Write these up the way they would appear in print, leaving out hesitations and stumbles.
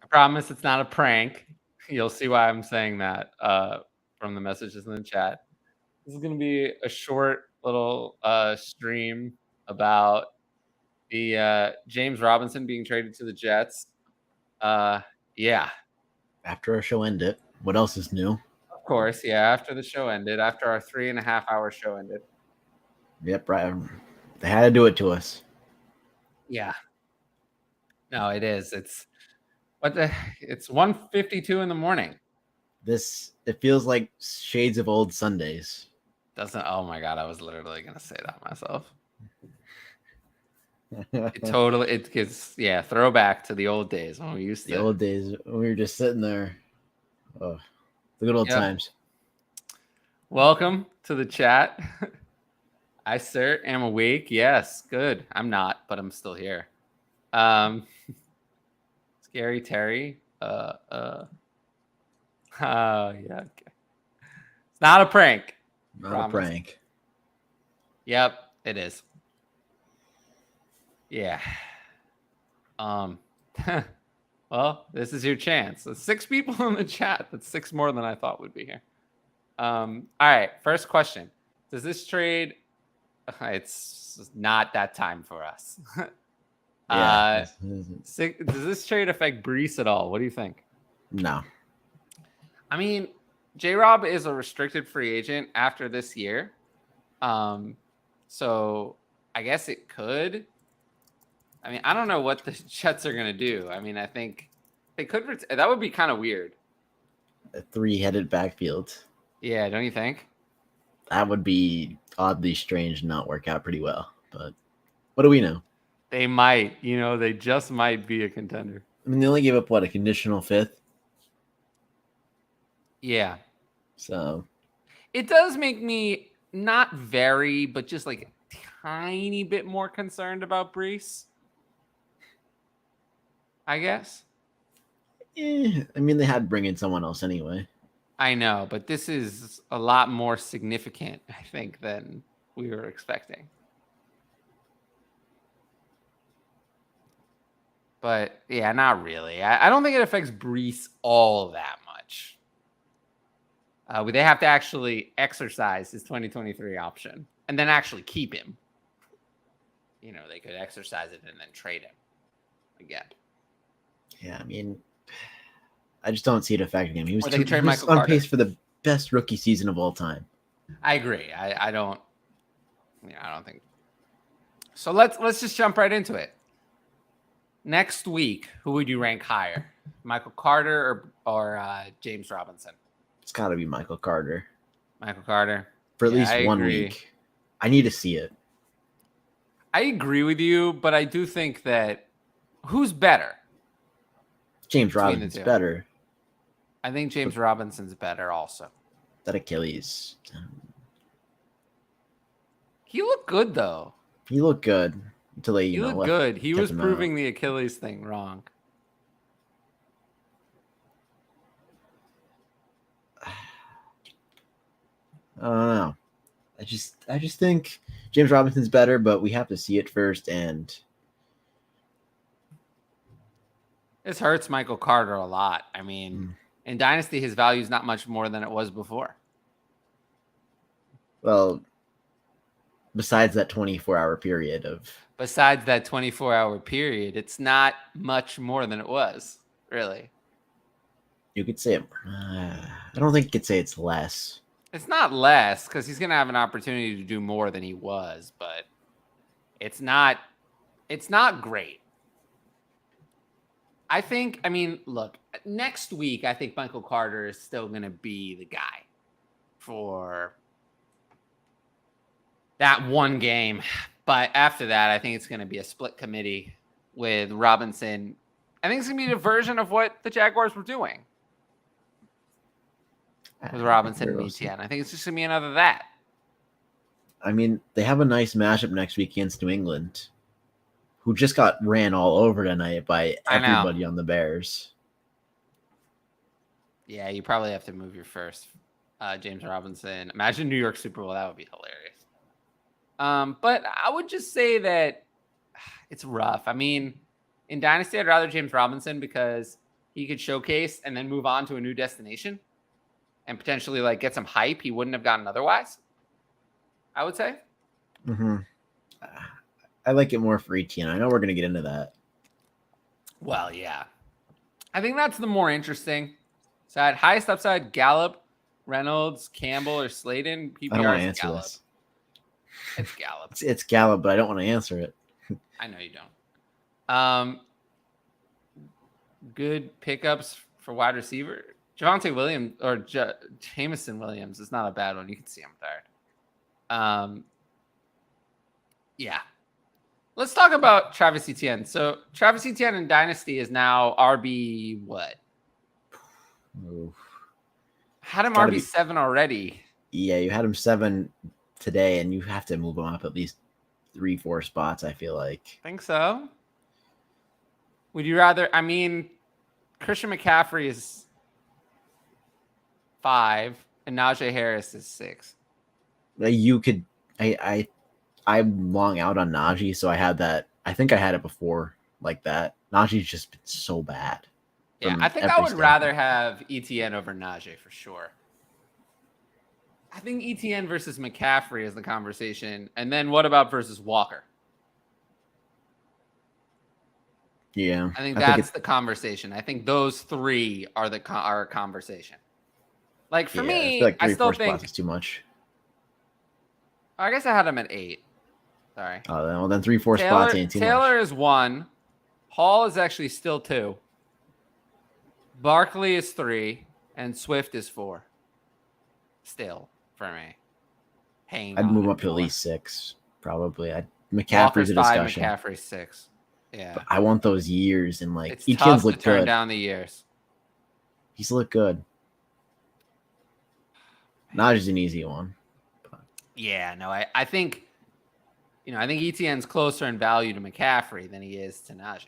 I promise it's not a prank. You'll see why I'm saying that from the messages in the chat. This is going to be a short little stream about the James Robinson being traded to the Jets. Yeah. After our show ended, what else is new? Of course, yeah. After the show ended, after our 3.5-hour show ended. Yep, right. They had to do it to us. Yeah. No, it is. It's 1:52 in the morning. It feels like shades of old Sundays. Doesn't? Oh my God, I was literally gonna say that myself. It gets throwback to the old days when we used to. The old days when we were just sitting there. Oh, the good old times. Welcome to the chat. I, sir, am awake. Yes, good. I'm not, but I'm still here. Scary Terry. Yeah, okay. It's not a prank. Not a prank. Yep, it is. Yeah. Well, this is your chance. There's 6 people in the chat. That's 6 more than I thought would be here. All right. First question. Does this trade? It's not that time for us. Yeah. Does this trade affect Breece at all? What do you think? No. I mean, J-Rob is a restricted free agent after this year. So I guess it could. I mean, I don't know what the Jets are going to do. I mean, I think they could. That would be kind of weird. A 3-headed backfield. Yeah, don't you think? That would be oddly strange and not work out pretty well. But what do we know? They might. They just might be a contender. I mean, they only gave up, a conditional 5th? Yeah. So. It does make me not very, but just like a tiny bit more concerned about Breece. I guess. I mean, they had to bring in someone else anyway. I know, but this is a lot more significant, I think, than we were expecting. But, yeah, not really. I don't think it affects Breece all that much. They have to actually exercise his 2023 option and then actually keep him. They could exercise it and then trade him again. Yeah, I mean, I just don't see it affecting him. He was on pace for the best rookie season of all time. I agree. I don't think. So let's just jump right into it. Next week, who would you rank higher, Michael Carter or James Robinson? It's got to be Michael Carter. Michael Carter for at least 1 week. I need to see it. I agree with you, but I do think that who's better? James Robinson's better. I think James Robinson's better also. That Achilles. He looked good, though. He looked good until they, He looked good. He was proving the Achilles thing wrong. I don't know. I just think James Robinson's better, but we have to see it first. And this hurts Michael Carter a lot. I mean, in Dynasty, his value is not much more than it was before. Well, besides that 24-hour period it's not much more than it was, really. You could say it. I don't think you could say it's less. It's not less because he's going to have an opportunity to do more than he was, but it's not great. Look, next week, I think Michael Carter is still going to be the guy for that one game. But after that, I think it's going to be a split committee with Robinson. I think it's going to be a version of what the Jaguars were doing with Robinson and Etienne. I think it's just going to be another that. I mean, they have a nice matchup next week against New England, who just got ran all over tonight by everybody on the Bears. Yeah, you probably have to move your first, James Robinson. Imagine New York Super Bowl. That would be hilarious. But I would just say that it's rough. I mean, in Dynasty, I'd rather James Robinson because he could showcase and then move on to a new destination and potentially like get some hype he wouldn't have gotten otherwise, I would say. Mm-hmm. I like it more for ETN. I know we're going to get into that. Well, yeah. I think that's the more interesting side. Highest upside, Gallup, Reynolds, Campbell, or Slayton. PPR I don't want to answer Gallup. this. It's Gallup. It's Gallup, but I don't want to answer it. I know you don't. Good pickups for wide receiver. Javonte Williams or Jameson Williams is not a bad one. You can see I'm tired. Yeah. Let's talk about Travis Etienne. So Travis Etienne in Dynasty is now RB what? Oof. Had him RB7 already. Yeah, you had him 7 today, and you have to move him up at least 3-4 spots, I feel like. Think so? Would you rather? I mean, Christian McCaffrey is 5, and Najee Harris is 6. You could, I'm long out on Najee, so I had that. I think I had it before like that. Najee's just been so bad. Yeah, I think I would rather have ETN over Najee for sure. I think ETN versus McCaffrey is the conversation. And then what about versus Walker? Yeah. I think that's the conversation. I think those 3 are our conversation. Like for me, I still think it's too much. I guess I had him at 8. Sorry. Oh, well, then 3-4 spots ain't too much. Taylor is 1. Hall is actually still 2. Barkley is 3, and Swift is 4. Still for me. I'd move up to at least 6, probably. McCaffrey's a discussion. 5, McCaffrey's 6. Yeah. But I want those years and like it's tough to turn down the years. He's looked good. Najee's an easy one. But. Yeah, no, I think I think ETN's closer in value to McCaffrey than he is to Najee.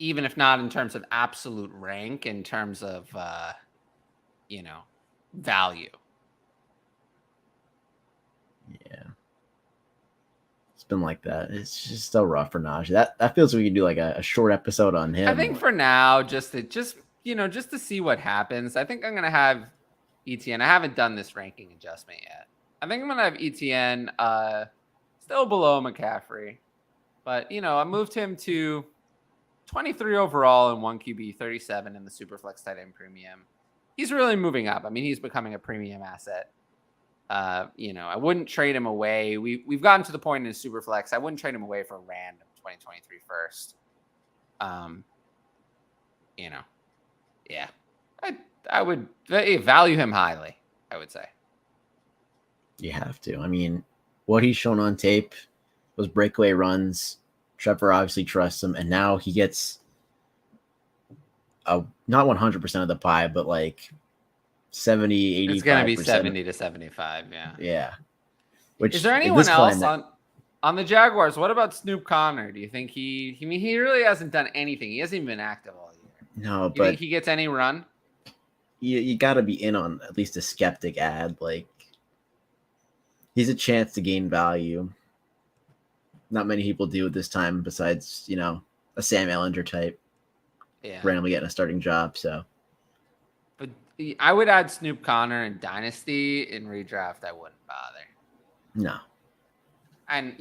Even if not in terms of absolute rank, in terms of, value. Yeah. It's been like that. It's just still rough for Najee. That feels like we could do like a short episode on him. I think for now, just to see what happens, I think I'm going to have ETN. I haven't done this ranking adjustment yet. I think I'm going to have ETN still below McCaffrey. But, I moved him to 23 overall in 1 QB, 37 in the Superflex tight end premium. He's really moving up. I mean, he's becoming a premium asset. I wouldn't trade him away. We've gotten to the point in his Superflex. I wouldn't trade him away for a random 2023 first. Yeah. I would value him highly, I would say. You have to. I mean, what he's shown on tape was breakaway runs. Trevor obviously trusts him, and now he gets not 100% of the pie, but like 70, 85%. It's going to be 70 to 75, yeah. Yeah. Is there anyone else on the Jaguars? What about Snoop Conner? Do you think he really hasn't done anything. He hasn't even been active all year. No, but you think he gets any run? You got to be in on at least a skeptic ad. Like, he's a chance to gain value. Not many people do at this time besides, a Sam Ellinger type. Yeah. Randomly getting a starting job, so. But I would add Snoop Conner in Dynasty. In redraft, I wouldn't bother. No. And,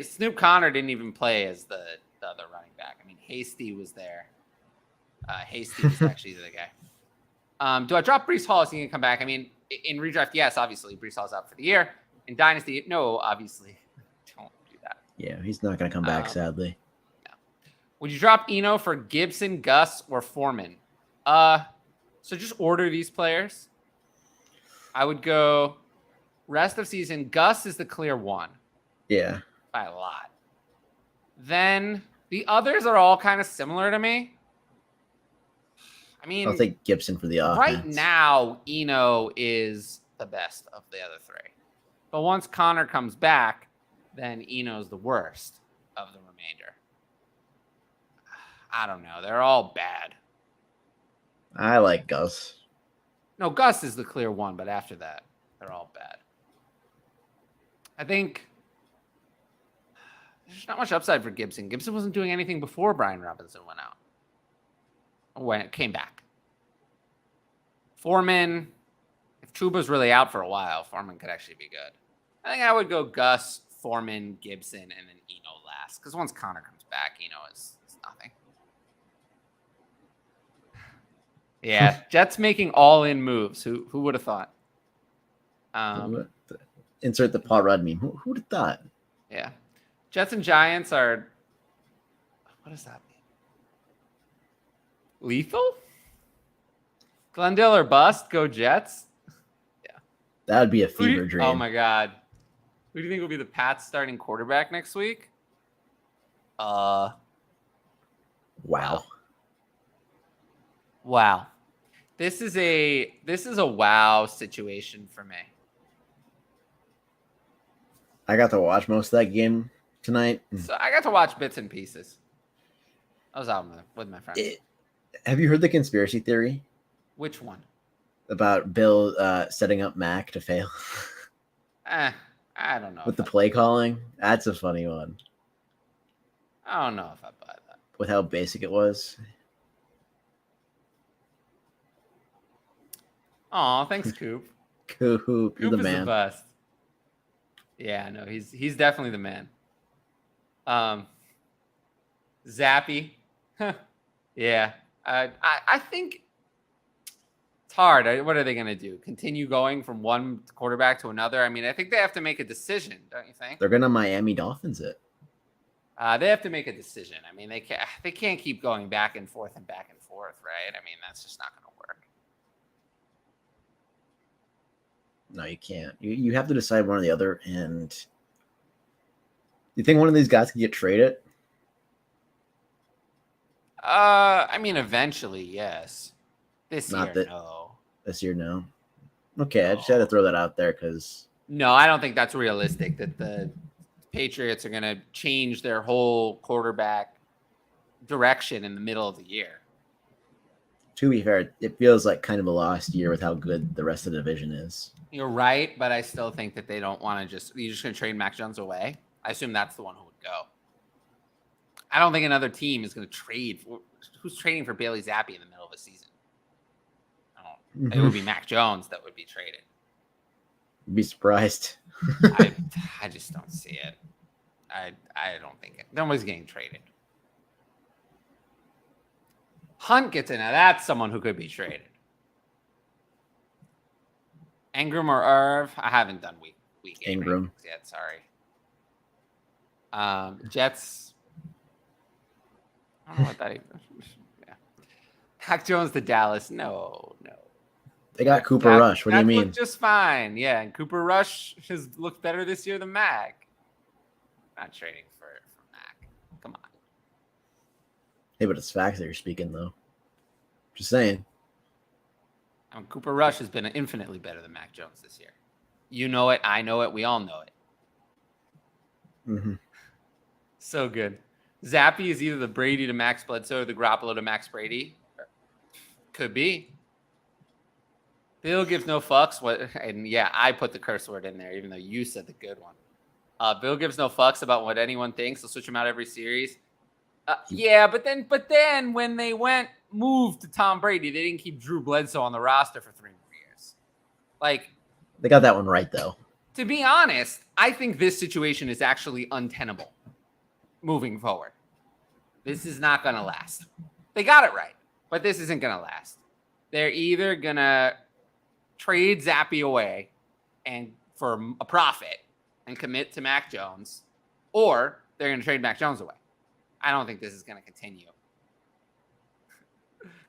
Snoop Conner didn't even play as the other running back. I mean, Hasty was there. Hasty was actually the guy. Do I drop Breece Hall? Is he going to come back? I mean, in redraft, yes, obviously. Breece Hall's out for the year. In Dynasty, no, obviously. Don't do that. Yeah, he's not going to come back, sadly. No. Would you drop Eno for Gibson, Gus, or Foreman? So just order these players. I would go rest of season. Gus is the clear one. Yeah. By a lot. Then the others are all kind of similar to me. I mean, I'll take Gibson for the offense. Right now, Eno is the best of the other 3. But once Connor comes back, then Eno's the worst of the remainder. I don't know. They're all bad. I like Gus. No, Gus is the clear one, but after that, they're all bad. I think There's not much upside for Gibson. Gibson wasn't doing anything before Brian Robinson went out. When it came back. Foreman, if Chuba's really out for a while, Foreman could actually be good. I think I would go Gus, Foreman, Gibson, and then Eno last. Because once Connor comes back, Eno is nothing. Yeah, Jets making all-in moves. Who would have thought? Insert the Paul Rudd meme. Who would have thought? Yeah. Jets and Giants are... What does that mean? Lethal? Glendale or bust? Go Jets? Yeah. That would be a fever dream. Oh, my God. Who do you think will be the Pats starting quarterback next week? Wow. Wow. This is a wow situation for me. I got to watch most of that game tonight. So I got to watch bits and pieces. I was out with my friends. Have you heard the conspiracy theory? Which one? About Bill setting up Mac to fail? I don't know. With the play calling? That's a funny one. I don't know if I buy that. With how basic it was. Oh, thanks, Coop. Coop, you're the man. Is the best. Yeah, no, he's definitely the man. Zappy. Yeah. I think it's hard. What are they going to do? Continue going from one quarterback to another? I mean, I think they have to make a decision, don't you think? They're going to Miami Dolphins it. They have to make a decision. I mean, they can't keep going back and forth, right? I mean, that's just not going to work. No, you can't. You have to decide one or the other. And you think one of these guys can get traded? I mean, eventually, yes. This year, no. This year, no. Okay, I just had to throw that out there because... No, I don't think that's realistic that the Patriots are going to change their whole quarterback direction in the middle of the year. To be fair, it feels like kind of a lost year with how good the rest of the division is. You're right, but I still think that they don't want to you're just going to trade Mac Jones away. I assume that's the one who would go. I don't think another team is going to trade. Who's trading for Bailey Zappi in the middle of a season? It would be Mac Jones that would be traded. Be surprised. I just don't see it. I don't think it. Nobody's getting traded. Hunt gets in. Now that's someone who could be traded. Ingram or Irv? I haven't done week Ingram yet. Sorry. Jets. I don't know what that even. Yeah. Mac Jones to Dallas. No. They got Cooper Rush. What do you mean? Looked just fine. Yeah, and Cooper Rush has looked better this year than Mac. Not trading for Mac. Come on. Hey, but it's facts that you're speaking, though. Just saying. Cooper Rush has been infinitely better than Mac Jones this year. You know it. I know it. We all know it. Mm-hmm. So good. Zappy is either the Brady to Max Bledsoe or the Garoppolo to Max Brady. Could be. Bill gives no fucks. And yeah, I put the curse word in there, even though you said the good one. Bill gives no fucks about what anyone thinks. They'll switch him out every series. Yeah, but then when they moved to Tom Brady, they didn't keep Drew Bledsoe on the roster for 3 more years. Like, they got that one right, though. To be honest, I think this situation is actually untenable moving forward. This is not going to last. They got it right, but this isn't going to last. They're either going to trade Zappy away and for a profit and commit to Mac Jones, or they're going to trade Mac Jones away. I don't think this is going to continue.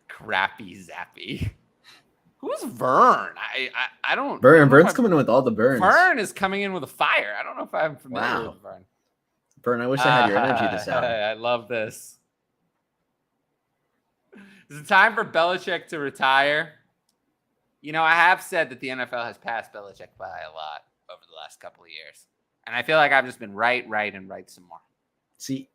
Crappy Zappy. Who's Vern? I don't. Vern's coming in with all the burns. Vern is coming in with a fire. I don't know if I'm familiar with Vern. Vern, I wish I had your energy this hour. I love this. Is it time for Belichick to retire? You know, I have said that the NFL has passed Belichick by a lot over the last couple of years. And I feel like I've just been right some more. See,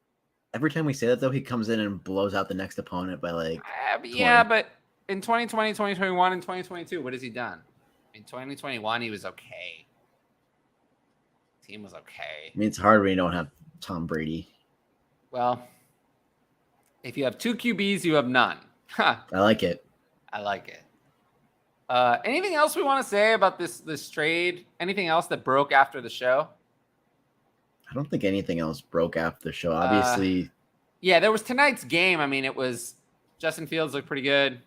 every time we say that, though, he comes in and blows out the next opponent by like. Yeah, but in 2020, 2021, and 2022, what has he done? In 2021, he was okay. Team was okay. I mean, it's hard when you don't have Tom Brady. Well, if you have 2 QBs, you have none. I like it. I like it. Anything else we want to say about this trade? Anything else that broke after the show? I don't think anything else broke after the show. Obviously. Yeah, there was tonight's game. I mean, it was Justin Fields looked pretty good.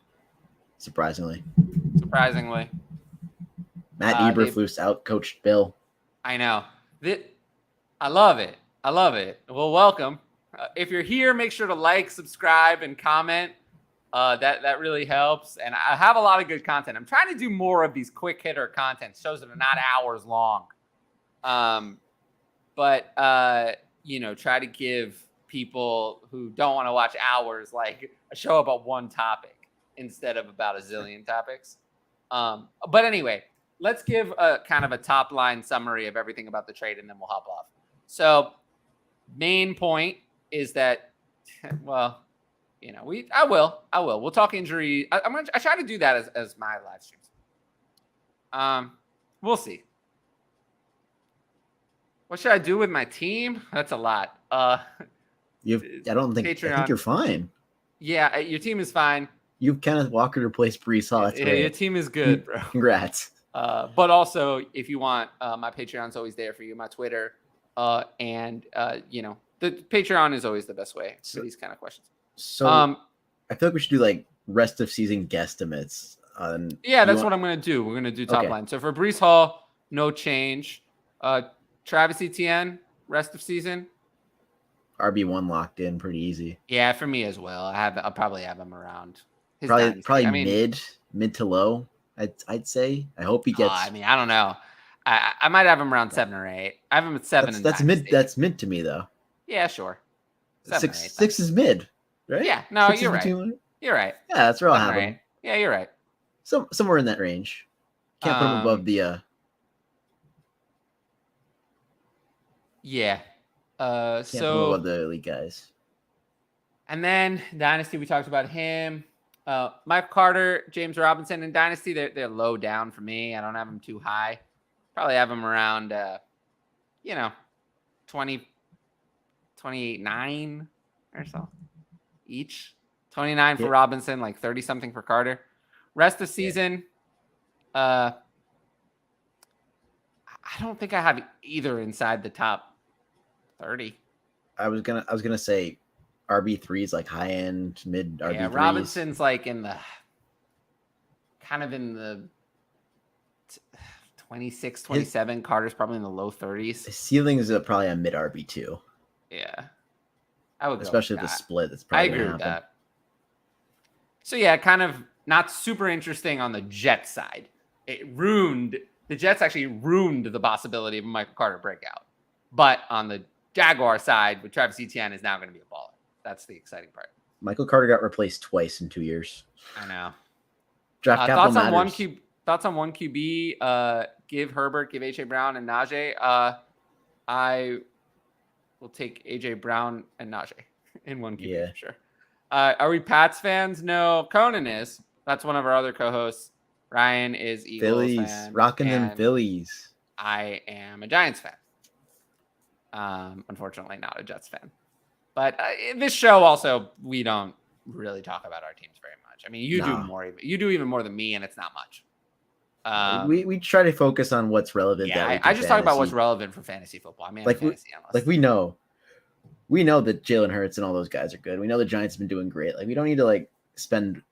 Surprisingly. Matt Eberflus outcoached Bill. I know. I love it. Well, welcome. If you're here, make sure to like, subscribe, and comment. That really helps. And I have a lot of good content. I'm trying to do more of these quick hitter content, shows that are not hours long. But try to give people who don't want to watch hours like a show about one topic instead of about a zillion topics. But anyway, let's give a kind of a top line summary of everything about the trade, and then we'll hop off. So main point is that, well, I will. We'll talk injury. I try to do that as my live streams. We'll see. What should I do with my team? That's a lot. I think you're fine. Yeah, your team is fine. You've Kenneth Walker replaced Brees Hall. That's great. Your team is good, bro. Congrats. But also, if you want, my Patreon's always there for you. My Twitter, and the Patreon is always the best way for these kind of questions. So I feel like we should do like rest of season guesstimates. That's what I'm going to do. We're going to do top line. So for Brees Hall, no change. Travis Etienne, rest of season. RB1 locked in pretty easy. Yeah, for me as well. I'll probably have him around. Probably mid to low. I'd say. I hope he gets. I don't know. I might have him around 7 or 8. I have him at 7. That's mid. That's mid to me though. Yeah, sure. 6 is mid, right? Yeah, no, you're right. You're right. Yeah, that's where I'll have him. Yeah, you're right. Somewhere in that range. Can't put him above the. Yeah. Can't put him above the elite guys. And then Dynasty, we talked about him. Michael Carter, James Robinson in Dynasty, they're low down for me. I don't have them too high. Probably have them around 29 or so each. 29 for Robinson, like 30 something for Carter. Rest of season, I don't think I have either inside the top 30. I was gonna say RB3s, like high end, mid RB3s. Yeah, Robinson's like in the 26, 27. Carter's probably in the low 30s. His ceiling is probably a mid RB2. Yeah. I would especially with the split. That's probably I agree with that. So yeah, kind of not super interesting on the Jets side. The Jets actually ruined the possibility of a Michael Carter breakout. But on the Jaguar side, with Travis Etienne is now going to be a baller. That's the exciting part. Michael Carter got replaced twice in 2 years. I know. Draft capital matters. Thoughts on one QB? Give Herbert, give AJ Brown and Najee. I will take AJ Brown and Najee in one QB for sure. Are we Pats fans? No, Conan is. That's one of our other co-hosts. Ryan is Eagles Phillies, fan, rocking them Phillies. I am a Giants fan. Unfortunately, not a Jets fan. But in this show, also, we don't really talk about our teams very much. I mean, you do more. You do even more than me, and it's not much. We try to focus on what's relevant. Yeah, I just talk about what's relevant for fantasy football. I mean, I'm a fantasy analyst. We know that Jalen Hurts and all those guys are good. We know the Giants have been doing great. Like, we don't need to spend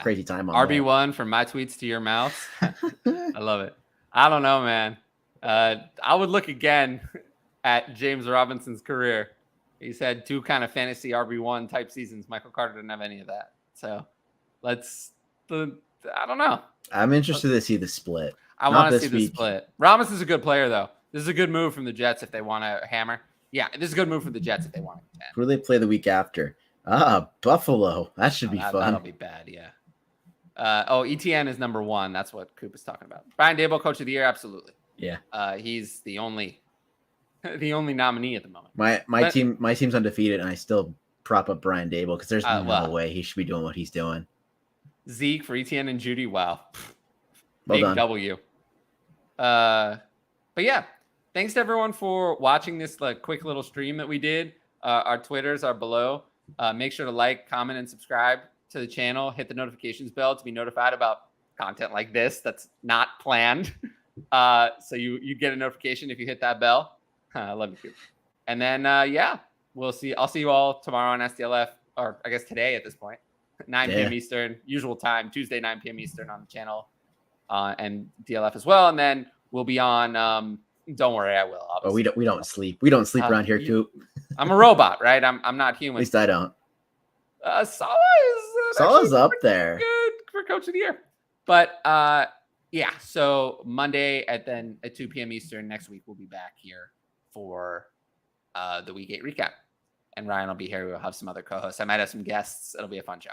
crazy time on RB1 from my tweets to your mouth. I love it. I don't know, man. I would look again at James Robinson's career. He's had 2 kind of fantasy RB1 type seasons. Michael Carter didn't have any of that. So I don't know. I'm interested to see the split. I want to see the split. Robinson's a good player, though. This is a good move from the Jets if they want to hammer. Yeah, this is a good move from the Jets if they want to contend. Who do they play the week after? Buffalo. That should be fun. That'll be bad, yeah. ETN is number 1. That's what Coop is talking about. Brian Daboll, Coach of the Year, absolutely. Yeah. He's the only nominee at the moment. My team's undefeated, and I still prop up Brian Daboll because there's no way he should be doing what he's doing. Zeke for ETN and Judy. Wow. Well Big done. W. But yeah, thanks to everyone for watching this quick little stream that we did. Our Twitters are below. Make sure to like, comment, and subscribe to the channel. Hit the notifications bell to be notified about content like this that's not planned. So you get a notification if you hit that bell. I love you. And then yeah, we'll see. I'll see you all tomorrow on STLF, or I guess today at this point, 9 p.m. Eastern, usual time, Tuesday 9 p.m. Eastern on the channel, and DLF as well. And then we'll be on. Don't worry, I will. Obviously. Oh, we don't sleep. We don't sleep around here, Coop. I'm a robot, right? I'm not human. At least I don't. Salah's up there. Good for Coach of the Year. But yeah, so Monday at 2 p.m. Eastern next week, we'll be back here for the Week 8 recap. And Ryan will be here. We'll have some other co-hosts. I might have some guests. It'll be a fun show.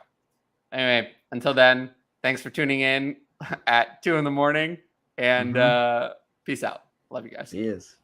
Anyway, until then, thanks for tuning in at 2 a.m. And peace out. Love you guys. He is.